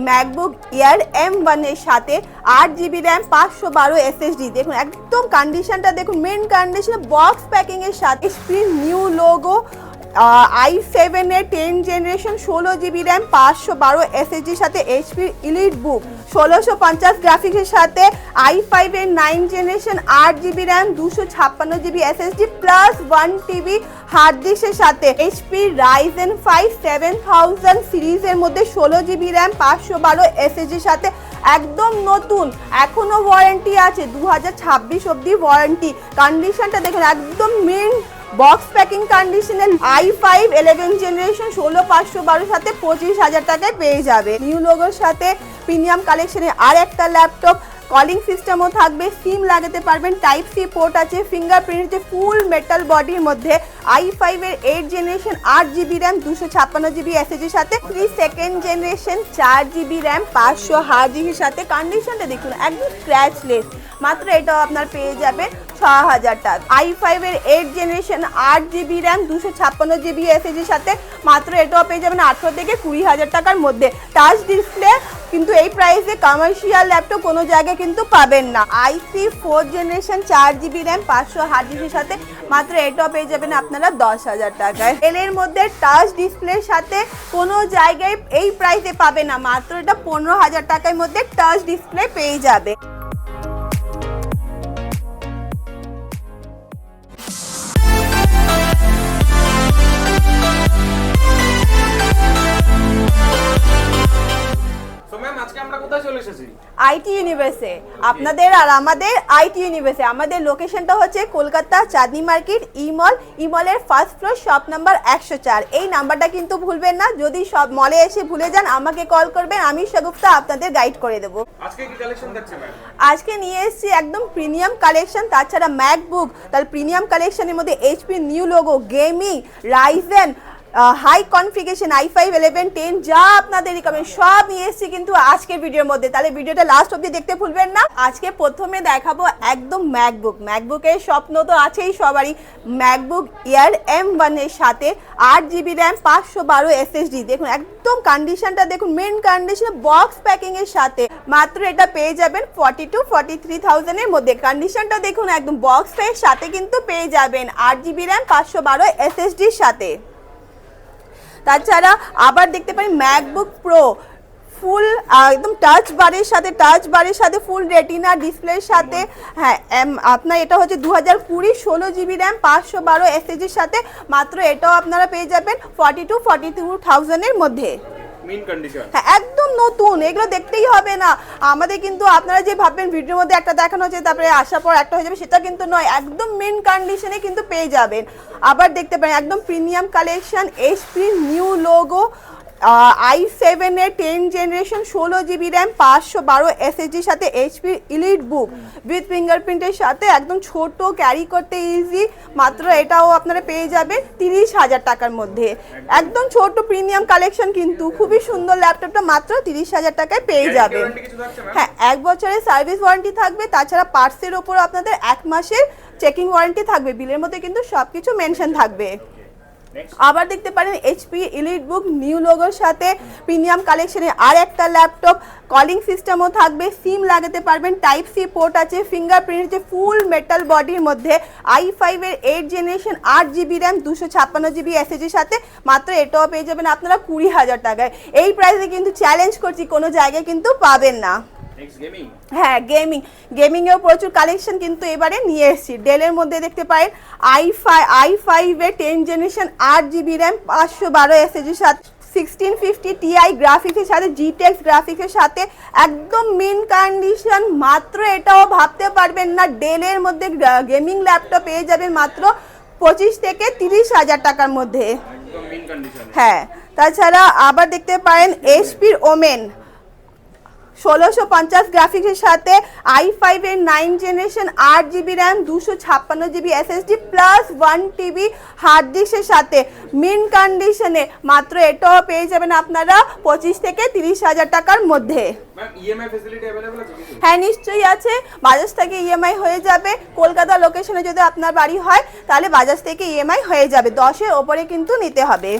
MacBook air M1 এর সাথে 8GB RAM 512 SSD। দেখুন একদম কন্ডিশনটা দেখুন, মেন কন্ডিশনে বক্স প্যাকিং এর সাথে HP নিউ লোগো, i7 এর 10 জেনারেশন 16GB র্যাম 512 SSD এর সাথে HP ইলিট বুক 1650 গ্রাফিক্সের সাথে i5 এর 9 generation 8GB RAM 256GB SSD plus 1TB hard ডিস্কের সাথে HP Ryzen 5 7000 সিরিজের মধ্যে 16GB র্যাম 512 SSD এর সাথে একদম নতুন, এখনো ওয়ারেন্টি আছে 2026 অবধি ওয়ারেন্টি। কন্ডিশনটা দেখুন একদম মেন বক্স প্যাকিং কন্ডিশনের i5 11 জেনারেশন 16512 সাথে 25,000 টাকায় পেয়ে যাবে। নিউ লোগোর সাথে প্রিমিয়াম কালেকশনে আর একটা ল্যাপটপ, কলিং সিস্টেমও থাকবে, সিম লাগাতে পারবেন, টাইপ সি পোর্ট আছে, ফিঙ্গারপ্রিন্ট যে ফুল মেটাল বডির মধ্যে i5 এর 8 generation 8GB RAM 256GB SSD সাথে 2nd generation 4GB RAM 500 hard ডিস্কের সাথে। কন্ডিশনটা দেখুন একদম স্ক্র্যাচলেস, মাত্র এটাও আপনার পেয়ে যাবেন 6,000 টাকা। i5 এর 8 generation 8GB RAM 256GB SSD সাথে মাত্র এটাও পেয়ে যাবেন 18 থেকে 20,000 টাকার মধ্যে। টাচ ডিসপ্লে, কিন্তু এই প্রাইসে কমার্শিয়াল ল্যাপটপ কোনো জায়গায় কিন্তু পাবেন না। i3 4 generation 4GB RAM 500 hard ডিস্কের সাথে মাত্র এটাও পেয়ে যাবেন আপনারা 10,000 টাকায়। এর মধ্যে টাচ ডিসপ্লের সাথে কোনো জায়গায় এই প্রাইসে পাবে না, মাত্র এটা 15,000 টাকার মধ্যে টাচ ডিসপ্লে পেয়ে যাবে। আইটি ইউনিভার্সে আপনাদের আর আমাদের আইটি ইউনিভার্সে আমাদের লোকেশনটা হচ্ছে কলকাতা চাঁদনি মার্কেট ইমলের ফার্স্ট ফ্লোর শপ নাম্বার 104। এই নাম্বারটা কিন্তু ভুলবেন না, যদি সব মলে এসে ভুলে যান আমাকে কল করবেন, আমি শাগুফতা আপনাদের গাইড করে দেবো। আজকে কি কালেকশন দেখছেন ম্যাম? আজকে নিয়ে এসেছি একদম প্রিমিয়াম কালেকশন, তাছাড়া ম্যাকবুক, তার প্রিমিয়াম কালেকশনের মধ্যে HP new logo, gaming, Ryzen high configuration i5 11 10 যা আপনাদের রিকমেন্ড সব নিয়ে এসেছি কিন্তু আজকের ভিডিওর মধ্যে। তাহলে ভিডিওটা লাস্ট অবধি দেখতে ভুলবেন না। আজকে প্রথমে দেখাবো একদম ম্যাকবুকের স্বপ্ন তো আছেই সবারই, ম্যাকবুক এয়ার M1 এর সাথে 8GB র্যাম 512 SSD। দেখুন একদম কন্ডিশনটা দেখুন, মেন কন্ডিশনে বক্স প্যাকিং এর সাথে মাত্র এটা পেয়ে যাবেন 42-43,000 এর মধ্যে। কন্ডিশনটা দেখুন একদম বক্স এর সাথে কিন্তু পেয়ে যাবেন 8GB র্যাম 512 SSD এর সাথে। তাছাড়া আবার দেখতে পারি ম্যাকবুক প্রো ফুল একদম টাচ বারের সাথে ফুল রেটিনা ডিসপ্লের সাথে। হ্যাঁ, আপনার এটা হচ্ছে 2020 16GB র্যাম 512 SSD এর সাথে মাত্র এটাও আপনারা পেয়ে যাবেন 42-42,000 এর মধ্যে। হ্যাঁ, একদম নতুন, এগুলো দেখতেই হবে না আমাদের, কিন্তু আপনারা যে ভাববেন ভিডিওর মধ্যে একটা দেখানো হচ্ছে তারপরে আসার পর একটা হয়ে যাবে, সেটা কিন্তু নয়, একদম মেন কন্ডিশনে কিন্তু পেয়ে যাবেন। আবার দেখতে পারেন একদম premium collection HP new logo, i7 এর 10 জেনারেশন 16GB র্যাম 512 SSD সাথে HP ইলিট বুক উইথ ফিঙ্গারপ্রিন্টের সাথে একদম ছোট, ক্যারি করতে ইজি, মাত্র এটাও আপনারা পেয়ে যাবেন 30,000 টাকার মধ্যে। একদম ছোট প্রিমিয়াম কালেকশন, কিন্তু খুবই সুন্দর ল্যাপটপটা মাত্র 30,000 টাকায় পেয়ে যাবেন। হ্যাঁ, 1 বছরের সার্ভিস ওয়ারেন্টি থাকবে, তাছাড়া পার্টসের ওপর আপনাদের 1 মাসের চেকিং ওয়ারেন্টি থাকবে। বিলের মধ্যে কিন্তু সবকিছু মেনশন থাকবে। আবার দেখতে পারেন HP ইলিট বুক নিউ লোগোর সাথে প্রিমিয়াম কালেকশনে আর একটা ল্যাপটপ, কলিং সিস্টেমও থাকবে, সিম লাগাতে পারবেন, টাইপ সি পোর্ট আছে, ফিঙ্গারপ্রিন্ট যে ফুল মেটাল বডির মধ্যে i5 এর 8 generation 8GB RAM 256GB SSD সাথে মাত্র এটাও পেয়ে যাবেন আপনারা 20,000 টাকায়। এই প্রাইসে কিন্তু চ্যালেঞ্জ করছি কোনো জায়গায় কিন্তু পাবেন না। হ্যাঁ, গেমিং এও প্রচুর কালেকশন কিন্তু এবারে নিয়ে এসেছি। ডেলের মধ্যে দেখতে পারেন i5 এর 10 জেনারেশন 8GB র্যাম 512 SSD সাথে 1650 Ti গ্রাফিক্সের সাথে GTX গ্রাফিক্সের সাথে একদম মেন কন্ডিশন, মাত্র এটাও ভাবতে পারবেন না ডেলের মধ্যে গেমিং ল্যাপটপ পেয়ে যাবেন মাত্র 25 থেকে 30,000 টাকার মধ্যে। হ্যাঁ, তাছাড়া আবার দেখতে পারেন HP ওমেন 1650 গ্রাফিক্সের সাথে i5 এর 9 generation 8GB RAM 256GB SSD plus 1TB hard ডিস্কের সাথে মেন কন্ডিশনে মাত্র এটাও পেয়ে যাবেন আপনারা 25 থেকে 30,000 টাকার মধ্যে। হ্যাঁ, নিশ্চয়ই আছে, বাজাজ থেকে EMI হয়ে যাবে। কলকাতা লোকেশনে যদি আপনার বাড়ি হয় তাহলে বাজাজ থেকে EMI হয়ে যাবে, 10-এর ওপরে কিন্তু নিতে হবে।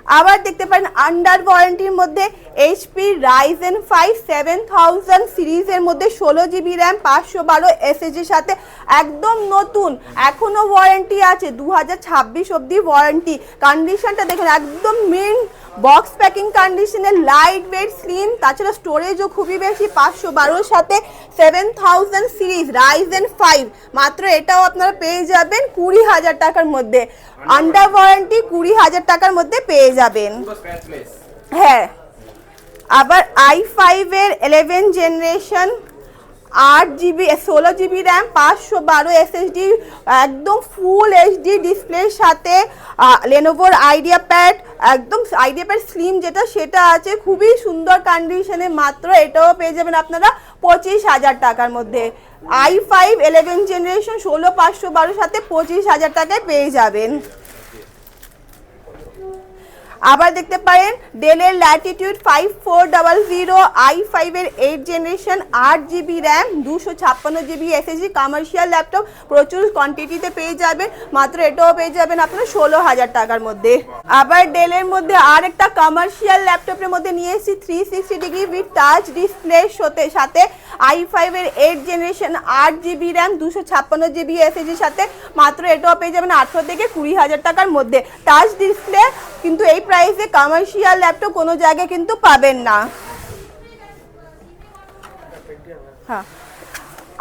আবার দেখতে পারেন আন্ডার ওয়ারেন্টির মধ্যে এইচপি রাইজেন 5 7000 সিরিজের মধ্যে 16GB র্যাম 512 এসএসডির সাথে একদম নতুন, এখনো ওয়ারেন্টি আছে 2026 অবধি ওয়ারেন্টি। কন্ডিশনটা দেখুন একদম মিন্ট বক্স প্যাকিং কন্ডিশনে, লাইট ওয়েট স্লিম, তাছাড়া স্টোরেজও খুবই বেশি 512 সাথে 7000 সিরিজ রাইজেন 5। মাত্র এটাও আপনারা পেয়ে যাবেন 20,000 টাকার মধ্যে, আন্ডার ওয়ারেন্টি 20,000 টাকার মধ্যে পেয়ে যাবেন। হ্যাঁ, আবার i5 এর 11 generation 8GB 16GB RAM 512 SSD একদম ফুল এইচডি ডিসপ্লের সাথে লেনোভোর আইডিয়া প্যাড, একদম আইডিয়া প্যাড স্লিম যেটা সেটা আছে, খুবই সুন্দর কন্ডিশনে। মাত্র এটাও পেয়ে যাবেন আপনারা 25,000 টাকার মধ্যে। i5 11 জেনারেশন 16512 সাথে 25,000 টাকায় পেয়ে যাবেন। আবার দেখতে পারেন ডেলের ল্যাটিটিউড 5400 i5 এর 8 generation 8GB RAM 256GB SSD commercial laptop, প্রচুর কোয়ান্টিটিতে পেয়ে যাবেন। মাত্র এটাও পেয়ে যাবেন আপনারা 16,000 টাকার মধ্যে। আবার ডেলের মধ্যে আরেকটা কমার্শিয়াল ল্যাপটপের মধ্যে নিয়ে এসেছি 360 ডিগ্রি উইথ টাচ ডিসপ্লে সাথে i5 এর 8 জেনারেশন 8GB র্যাম 256GB এসএসডির সাথে। মাত্র এটাও পেয়ে যাবেন 18 থেকে 20,000 টাকার মধ্যে। টাচ ডিসপ্লে, কিন্তু এই প্রাইসে কমার্শিয়াল ল্যাপটপ কোনো জায়গায় কিন্তু পাবেন না। হ্যাঁ,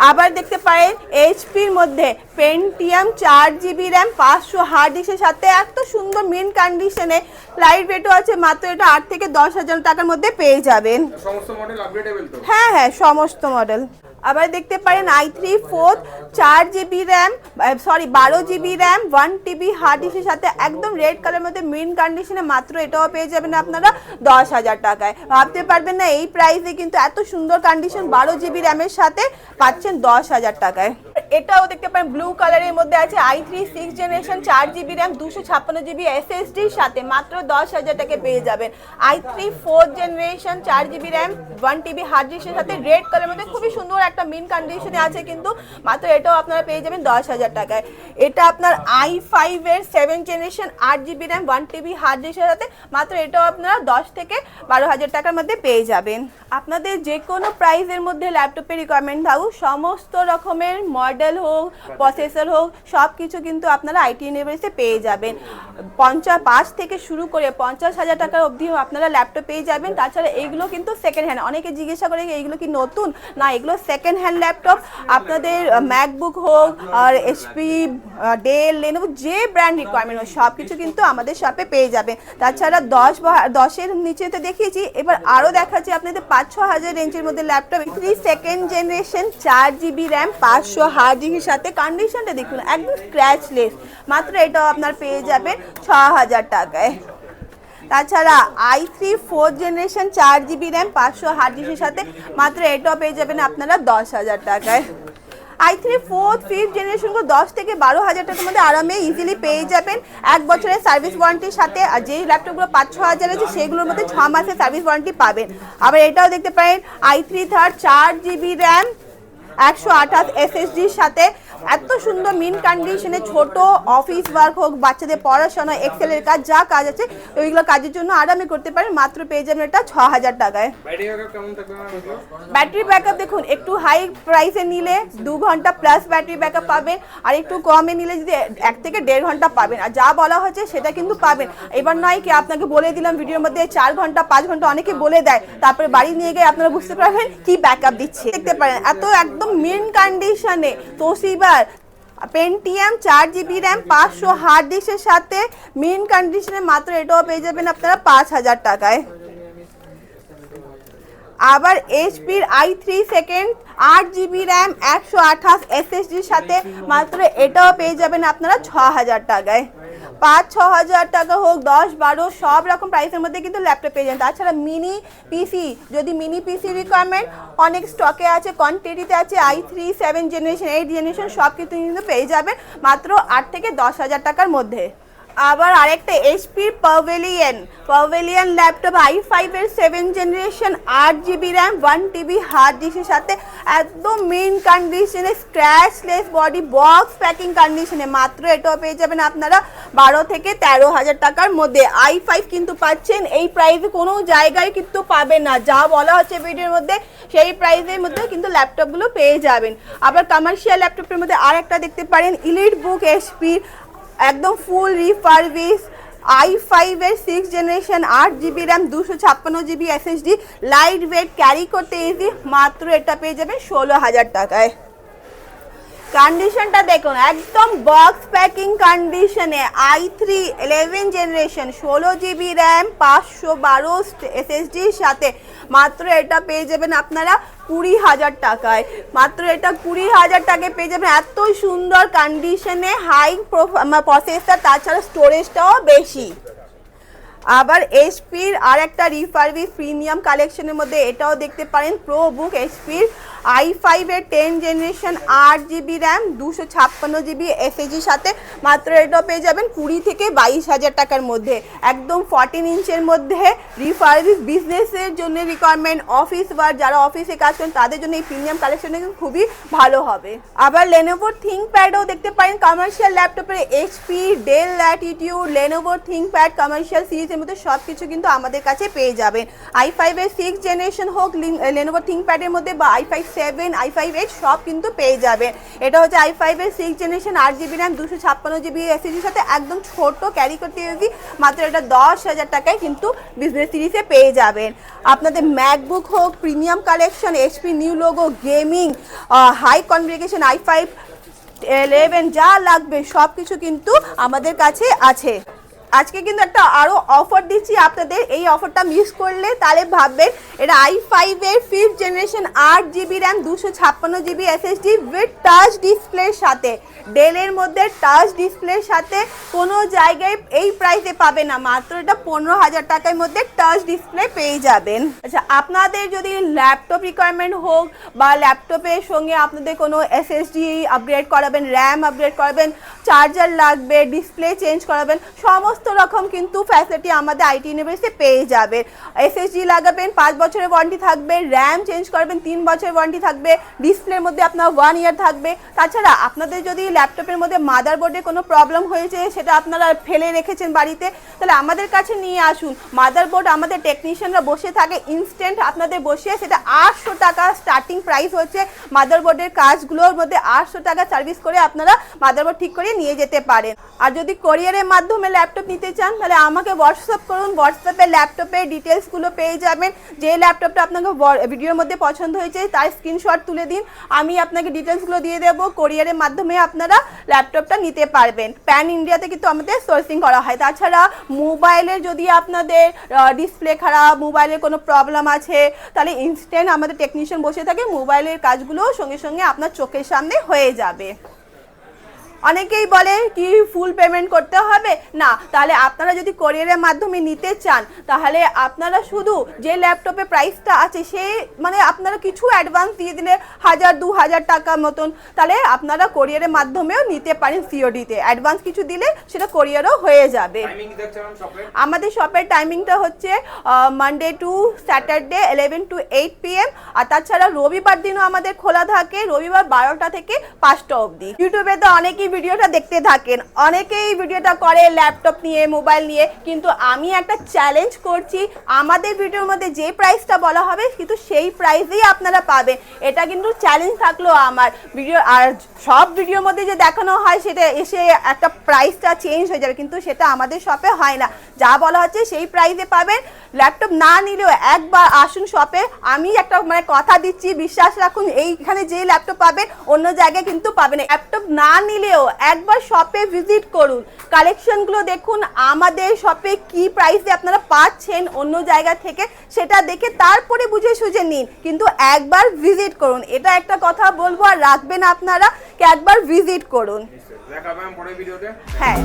আবার দেখতে পারেন এইচপির মধ্যে পেন্টিয়াম 4GB র্যাম 500 হার্ড ডিস্কের সাথে এত সুন্দর মিন কন্ডিশনে, লাইট ওয়েটও আছে। মাত্র এটা 8 থেকে 10,000 টাকার মধ্যে পেয়ে যাবেন। সমস্ত মডেল আপগ্রেডেবল তো? হ্যাঁ হ্যাঁ, সমস্ত মডেল। আবার দেখতে পারেন i3 4 4GB RAM 12GB RAM 1TB hard ডিস্কের সাথে একদম রেড কালারের মধ্যে মিন কন্ডিশনে। মাত্র এটাও পেয়ে যাবেন আপনারা 10,000 টাকায়। ভাবতে পারবেন না এই প্রাইসে কিন্তু এত সুন্দর কন্ডিশন 12GB র্যামের সাথে পাচ্ছেন 10,000 টাকায়। এটাও দেখতে পারেন ব্লু কালারের মধ্যে আছে i3 6 generation 4GB RAM 256GB এসএসডির সাথে মাত্র 10,000 টাকায় পেয়ে যাবেন। i3 4 generation 4GB RAM 1TB hard ডিস্কের সাথে রেড কালারের মধ্যে খুবই সুন্দর একটা মিন কন্ডিশনে আছে, কিন্তু মাত্র এটাও আপনারা পেয়ে যাবেন 10,000 টাকায়। এটা আপনার i5 এর 7 generation 8GB RAM 1TB hard ডিস্কের সাথে, মাত্র এটাও আপনারা 10 থেকে 12,000 টাকার মধ্যে পেয়ে যাবেন। আপনাদের যে কোনো প্রাইসের মধ্যে ল্যাপটপের রিকোয়ারমেন্ট থাকুক, সমস্ত রকমের মডেল হোক প্রসেসর হোক সব কিছু কিন্তু আপনারা আইটি ইউনিভার্সিটিতে পেয়ে যাবেন। 55 থেকে শুরু করে 50,000 টাকার অবধিও আপনারা ল্যাপটপ পেয়ে যাবেন। তাছাড়া এইগুলো কিন্তু সেকেন্ড হ্যান্ড, অনেকে জিজ্ঞাসা করে এইগুলো কি নতুন, না এগুলো সেকেন্ড হ্যান্ড ল্যাপটপ। আপনাদের ম্যাকবুক হোক আর এইচপি ডেল লেনোভো যে ব্র্যান্ড রিকোয়ারমেন্ট হোক সব কিছু কিন্তু আমাদের শপে পেয়ে যাবেন। তাছাড়া 10-এর নিচেতে দেখিয়েছি, এবার আরও দেখাচ্ছি আপনাদের 5-6 হাজার রেঞ্জের মধ্যে laptop. 3 second generation 4GB RAM 500 hard ডিস্কের সাথে, কন্ডিশনটা দেখুন একদম স্ক্র্যাচলেস। মাত্র এটাও আপনার পেয়ে যাবেন 6,000 টাকায়। তাছাড়া i3 4 generation 4GB RAM 500 hard ডিস্কের সাথে, মাত্র এটাও পেয়ে যাবেন আপনারা 10,000 টাকায়। i3 4 5th জেনারেশন 10 থেকে 12,000 টাকার মধ্যে আরামে ইজিলি পেয়ে যাবেন 1 বছরের সার্ভিস ওয়ারেন্টির সাথে। আর যেই ল্যাপটপগুলো 5-6 হাজার আছে সেগুলোর মধ্যে 6 মাসের সার্ভিস ওয়ারেন্টি পাবেন। আবার এটাও দেখতে পারেন i3 3rd 4GB র্যাম 128 এসএসডির সাথে, এত সুন্দর মিন কন্ডিশনে, ছোট অফিস ওয়ার্ক হোক, বাচ্চাদের পড়াশোনা, এক্সেলের কাজ, যা কাজ আছে ওইগুলো কাজের জন্য আরামে করতে পারেন। মাত্র পেয়ে যাবেন এটা 6,000 টাকায়। ব্যাটারি ব্যাকআপ দেখুন, একটু হাই প্রাইসে নিলে 2 ঘন্টা প্লাস ব্যাটারি ব্যাকআপ পাবেন, আর একটু কমে নিলে যদি 1 থেকে 1.5 ঘন্টা পাবেন। আর যা বলা হয়েছে সেটা কিন্তু পাবেন। এবার নয় কি আপনাকে বলে দিলাম ভিডিওর মধ্যে 4 ঘন্টা 5 ঘন্টা অনেকে বলে দেয়, তারপরে বাড়ি নিয়ে গিয়ে আপনারা বুঝতে পারবেন কি ব্যাকআপ দিচ্ছে। দেখতে পারেন এত একদম মিন কন্ডিশনে। তোশিবার পেন্টিয়াম 4GB র্যাম 500 হার্ড ডিস্কের সাথে মিন কন্ডিশনে, মাত্র এটাও পেয়ে যাবেন আপনারা 5,000 টাকায়। আবার এইচপির i3 সেকেন্ড 8GB র্যাম 128 এসএসডির সাথে, মাত্র এটাও পেয়ে যাবেন আপনারা 6,000 টাকায়। 5-6 হাজার টাকা হোক 10-12 সব রকম প্রাইসের মধ্যে কিন্তু ল্যাপটপ পেয়ে যান। তাছাড়া মিনি পিসি, যদি মিনি পিসি রিকোয়ারমেন্ট অনেক স্টকে আছে, কোয়ান্টিটিতে আছে, i3 7 জেনারেশন 8 জেনারেশন সব কিছু কিন্তু পেয়ে যাবেন মাত্র 8 থেকে 10,000 টাকার মধ্যে। আবার আরেকটা এইচপি পাভেলিয়ন ল্যাপটপ i5 এর 7 generation 8GB RAM 1TB hard ডিস্কের সাথে একদম মেইন কন্ডিশনে স্ক্র্যাচলেস বডি বক্স প্যাকিং কন্ডিশনে মাত্র এটাও পেয়ে যাবেন আপনারা 12 থেকে 13,000 টাকার মধ্যে। i5 কিন্তু পাচ্ছেন এই প্রাইসে কোনো জায়গায় কিন্তু পাবেন না, যা বলা হচ্ছে ভিডিওর মধ্যে সেই প্রাইসের মধ্যে কিন্তু ল্যাপটপগুলো পেয়ে যাবেন। আবার কমার্শিয়াল ল্যাপটপের মধ্যে আরেকটা দেখতে পারেন ইলিট বুক এইচপি একদম ফুল রিফারবিশ i5 এর 6 generation 8GB RAM 256GB SSD light weight carry করতে ইজি, মাত্র এটা পেয়ে যাবেন 16,000 টাকায়। কন্ডিশনটা দেখুন একদম বক্স প্যাকিং কন্ডিশনে i3 11 জেনারেশন 16GB র্যাম 512 SSDর সাথে মাত্র এটা পেয়ে যাবেন আপনারা 20,000 টাকায়। মাত্র এটা 20,000 টাকায় পেয়ে যাবেন এত সুন্দর কন্ডিশনে হাই প্রসেসর, তাছাড়া স্টোরেজটাও বেশি। আবার এইচপির আর একটা রিফারবিশ প্রিমিয়াম কালেকশনের মধ্যে এটাও দেখতে পারেন প্রোবুক এইচপির i5 এর 10 জেনারেশন 8GB র্যাম 256GB SSDর সাথে মাত্র এটাও পেয়ে যাবেন 20 থেকে 22,000 টাকার মধ্যে। একদম 14 ইঞ্চের মধ্যে রিফারবিশ বিজনেসের জন্য রিকোয়ারমেন্ট, অফিস ওয়ার্ক যারা অফিসে কাজ করেন তাদের জন্য এই প্রিমিয়াম কালেকশনটা কিন্তু খুবই ভালো হবে। আবার লেনোভো থিংকপ্যাডও দেখতে পারেন কমার্শিয়াল ল্যাপটপের HP Dell Latitude Lenovo ThinkPad commercial সিরিজের মধ্যে সব কিছু কিন্তু আমাদের কাছে পেয়ে যাবেন। i5 এর 6 জেনারেশন হোক লেনোভো থিংকপ্যাডের মধ্যে বা i5 7 i5 8 সব কিন্তু পেয়ে যাবেন। এটা হচ্ছে i5 এর 6 জেনারেশন 8GB র্যাম 256GB SSDর সাথে একদম ছোট ক্যারি করতে ইজি, মাত্র এটা 10,000 টাকায় কিন্তু বিজনেস সিরিজে পেয়ে যাবেন। আপনাদের ম্যাকবুক হোক premium collection HP new logo gaming high configuration i5 11 যা লাগবে সব কিছু কিন্তু আমাদের কাছে আছে। আজকে কিন্তু একটা আরো অফার দিচ্ছি আপনাদের, এই অফারটা মিস করলে তাহলে ভাববেন এটা i5 এর 5th generation 8GB RAM 256GB SSD with touch ডিসপ্লের সাথে, ডেলের মধ্যে টাচ ডিসপ্লের সাথে কোনো জায়গায় এই প্রাইসে পাবেন না, মাত্র এটা 15,000 টাকার মধ্যে টাচ ডিসপ্লে পেয়ে যাবেন। আচ্ছা আপনাদের যদি ল্যাপটপ রিকোয়ারমেন্ট হোক বা ল্যাপটপের সঙ্গে আপনাদের কোনো SSD আপগ্রেড করাবেন, র্যাম আপগ্রেড করাবেন, চার্জার লাগবে, ডিসপ্লে চেঞ্জ করাবেন, সমস্ত রকম কিন্তু ফ্যাসিলিটি আমাদের আইটি ইউনিভার্সিটি পেয়ে যাবেন। এসএসডি লাগাবেন 5 বছরের ওয়ারেন্টি থাকবে, র্যাম চেঞ্জ করবেন 3 বছরের ওয়ারেন্টি থাকবে, ডিসপ্লের মধ্যে আপনার 1 ইয়ার থাকবে। তাছাড়া আপনাদের যদি ল্যাপটপের মধ্যে মাদারবোর্ডে কোনো প্রবলেম হয়েছে সেটা আপনারা ফেলে রেখেছেন বাড়িতে, তাহলে আমাদের কাছে নিয়ে আসুন। মাদারবোর্ড আমাদের টেকনিশিয়ানরা বসে থাকে, ইনস্ট্যান্ট আপনাদের বসিয়ে সেটা 800 টাকা স্টার্টিং প্রাইস হচ্ছে। মাদারবোর্ডের কাজগুলোর মধ্যে 800 টাকা সার্ভিস করে আপনারা মাদারবোর্ড ঠিক করে নিয়ে যেতে পারেন। আর যদি কোরিয়ারের মাধ্যমে ল্যাপটপ নিতে চান তাহলে আমাকে হোয়াটসঅ্যাপ করুন, হোয়াটসঅ্যাপে ল্যাপটপের ডিটেলসগুলো পেয়ে যাবেন। যে ল্যাপটপটা আপনাকে ভিডিওর মধ্যে পছন্দ হয়েছে তার স্ক্রিনশট তুলে দিন, আমি আপনাকে ডিটেলসগুলো দিয়ে দেবো, কোরিয়ারের মাধ্যমে আপনারা ল্যাপটপটা নিতে পারবেন। প্যান ইন্ডিয়াতে কিন্তু আমাদের সোর্সিং করা হয়। তাছাড়া মোবাইলের যদি আপনাদের ডিসপ্লে খারাপ, মোবাইলের কোনো প্রবলেম আছে, তাহলে ইনস্ট্যান্ট আমাদের টেকনিশিয়ান বসে থাকে, মোবাইলের কাজগুলো সঙ্গে সঙ্গে আপনার চোখের সামনে হয়ে যাবে। অনেকেই বলে কি ফুল পেমেন্ট করতে হবে না, তাহলে আপনারা যদি কোরিয়ারের মাধ্যমে নিতে চান তাহলে আপনারা শুধু যে ল্যাপটপের প্রাইসটা আছে সে মানে আপনারা কিছু অ্যাডভান্স দিয়ে দিলে 1,000-2,000 টাকা মতন, তাহলে আপনারা কোরিয়ারের মাধ্যমেও নিতে পারেন। সিওডিতে অ্যাডভান্স কিছু দিলে সেটা কোরিয়ারও হয়ে যাবে। আমাদের শপের টাইমিংটা হচ্ছে Monday to Saturday 11 to 8 PM, আর তাছাড়া রবিবার দিনও আমাদের খোলা থাকে, রবিবার 12টা থেকে 5টা অবধি। ইউটিউবে তো অনেকেই ভিডিওটা দেখতে থাকেন, অনেকেই ভিডিওটা করে ল্যাপটপ নিয়ে, মোবাইল নিয়ে, কিন্তু আমি একটা চ্যালেঞ্জ করছি, আমাদের ভিডিওর মধ্যে যে প্রাইসটা বলা হবে কিন্তু সেই প্রাইসেই আপনারা পাবেন। এটা কিন্তু চ্যালেঞ্জ থাকলো আমার ভিডিও। আর সব ভিডিওর মধ্যে যে দেখানো হয় সেটা এসে একটা প্রাইসটা চেঞ্জ হয়ে যাবে, কিন্তু সেটা আমাদের শপে হয় না। যা বলা হচ্ছে সেই প্রাইসে পাবেন। ল্যাপটপ না নিলেও একবার আসুন শপে, আমি একটা মানে কথা দিচ্ছি, বিশ্বাস রাখুন, এইখানে যে ল্যাপটপ পাবেন অন্য জায়গায় কিন্তু পাবেন। ল্যাপটপ না নিলেও একবার শপে ভিজিট করুন, কালেকশনগুলো দেখুন, আমাদের শপে কি প্রাইসে আপনারা পাচ্ছেন অন্য জায়গা থেকে সেটা দেখে তারপরে বুঝে সুঝে নিন, কিন্তু একবার ভিজিট করুন। এটা একটা কথা বলবো, আর রাখবেন আপনারা কি একবার ভিজিট করুন। দেখা হবে পরের ভিডিওতে। হ্যাঁ।